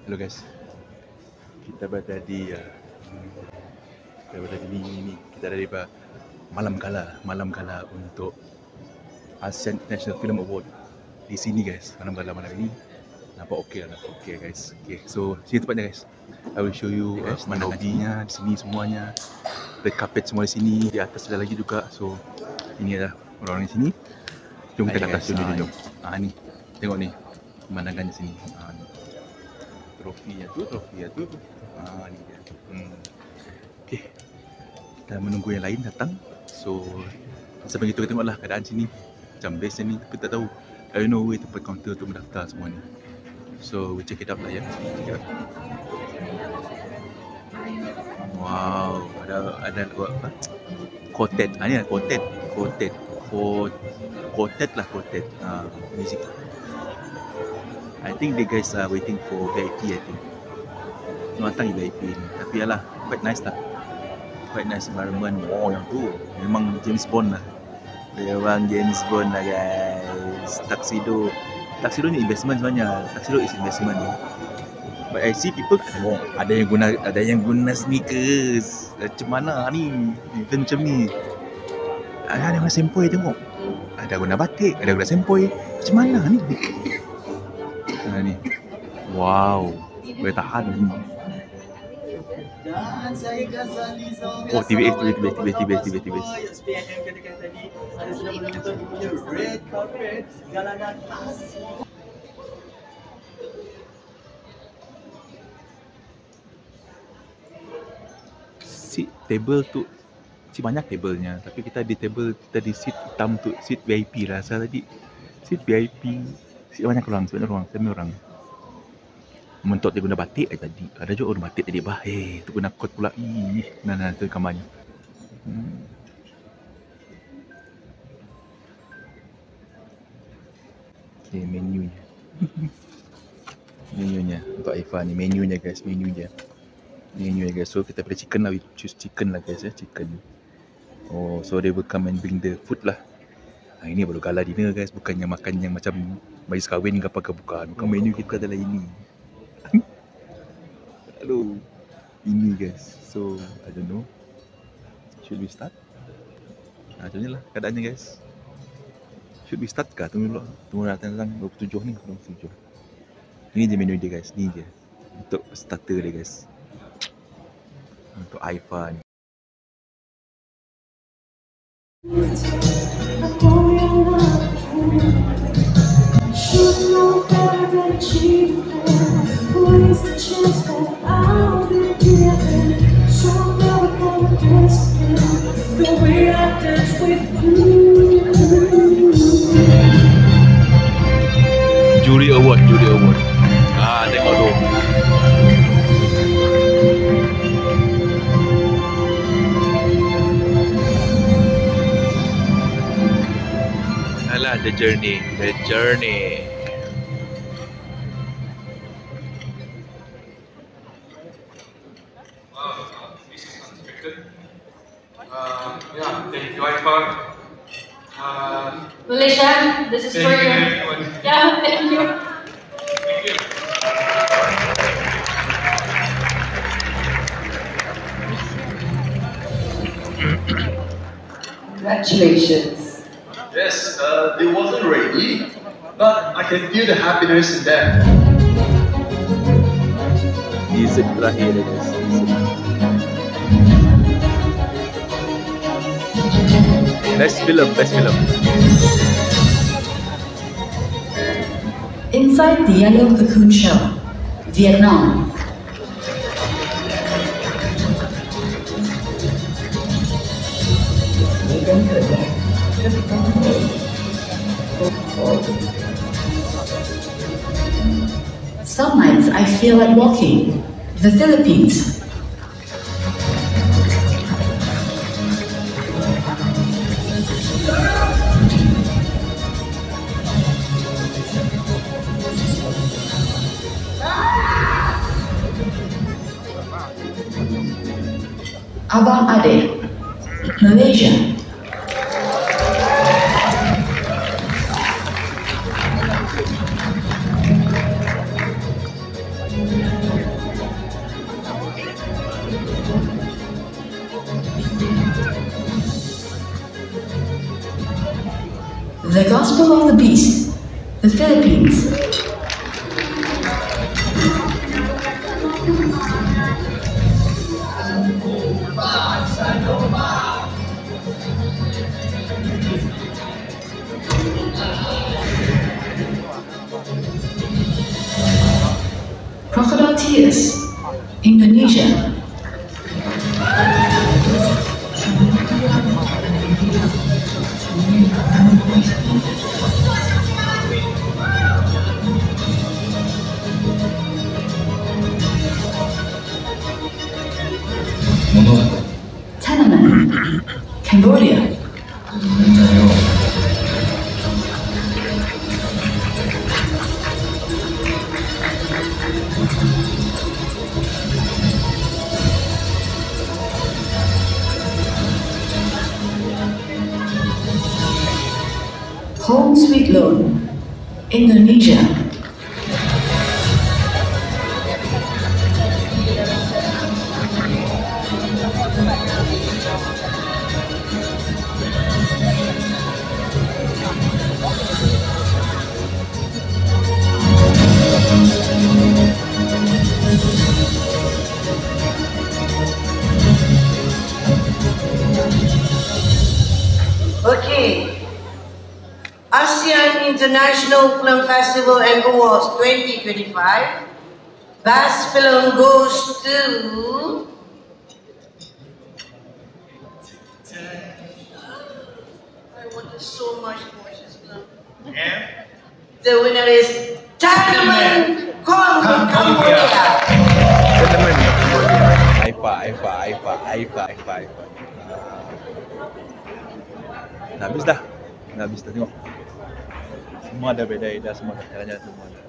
Halo guys, kita berada di kita ada di malam gala untuk ASEAN International Film Award di sini guys. Malam gala malam ini nampak okey guys. Okay, so sini tempatnya guys. I will show you mana hajinya di sini semuanya. Red carpet semua di sini, di atas ada lagi juga. So ini adalah orang-orang di sini. Jom kita ke atas jom. Ni tengok ni pemandangan di sini. Trofi ya tu. Ni dia. Okey. Kita menunggu yang lain datang. So sampai kita tengoklah keadaan sini. Macam best ni tapi tak tahu. I don't know where tempat kaunter untuk mendaftar semua ni. So we check it out lah ya. Check it out. Wow, ada apa? Quartet. Ni ada quartet. Quartet. Music. I think the guys are waiting for VIP. I think datang VIP ni. Tapi yalah, quite nice lah. Quite nice environment. Oh, yang tu memang James Bond lah. Memang James Bond lah guys. Tuxedo ni investment sebenarnya. Tuxedo is investment. But I see people ada yang guna sneakers. Macam mana ni? Event macam ni. Ada yang guna sempoi tengok. Ada guna batik, ada guna sempoi. Macam mana ni? Ni. Wow, boleh tahan ni. Oh, TBS. Seat table tu banyak tablenya, tapi kita di seat hitam tu, seat VIP rasa tadi. Seat VIP. Banyak orang, semua orang. Mentok dia guna batik tadi. Ada juga orang batik tadi bah. Tu guna kot pula. Nah tu gambarnya. Okay, menunya. Menunya untuk Aifa ni, menunya guys, So kita pilih chicken lah, we choose chicken lah guys ya, chicken. Oh, so they will come and bring the food lah. Ini baru gala dinner guys, bukannya makan yang macam majlis kahwin ke apa ke, bukan menu kita adalah ini. Hello. Ini guys. So, I don't know. Should we start? Macam ni lah keadaannya guys. Should we start kah? Tunggu datang 27 ni, 27. Ini je menu dia guys, ni je. Untuk starter dia guys. Untuk Aifa ni. Should know better than cheap. What is the chance that I'll be given? So never gonna guess the way I dance with you. Jury award. Tengok tu. Alah, the journey. Thank you, Aifa. Malaysia, this is for you. Yeah, thank you. Congratulations. Yes, they wasn't ready, but I can feel the happiness in them. Music terakhir guys. Best film. Inside the Yellow Cocoon Shell, Vietnam. Some nights I feel like walking. The Philippines. Abang Ade, Malaysia. Gospel of the Beast, the Philippines. Crocodile Tears, Indonesia. Tenement, Cambodia. Home Sweet Loan, Indonesia. Okay. ASEAN International Film Festival and Awards 2025. Best film goes to I wanted so much more this film. And The winner is Tenement, Cambodia. Tenement Aifa. Dah habis dah. Tengok. Semua dah beda semua dah jalan-jalan semua dah.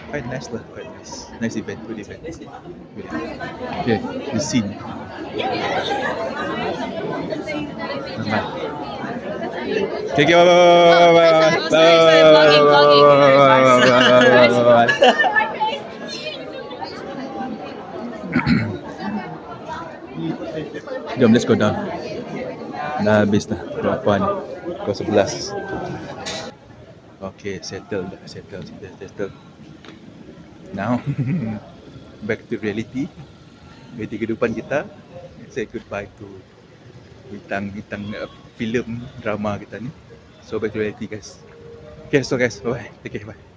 Quite nice lah, quite nice. Nice event, good event. Okay, the scene. Okay, bye. Jom, let's go down. Dah habis dah berapaan? Pukul 11. Okay, settle. Now, back to reality. Realiti kehidupan kita. Say goodbye to bintang filem drama kita ni. So back to reality guys. Okay, so guys, bye. Take care, bye.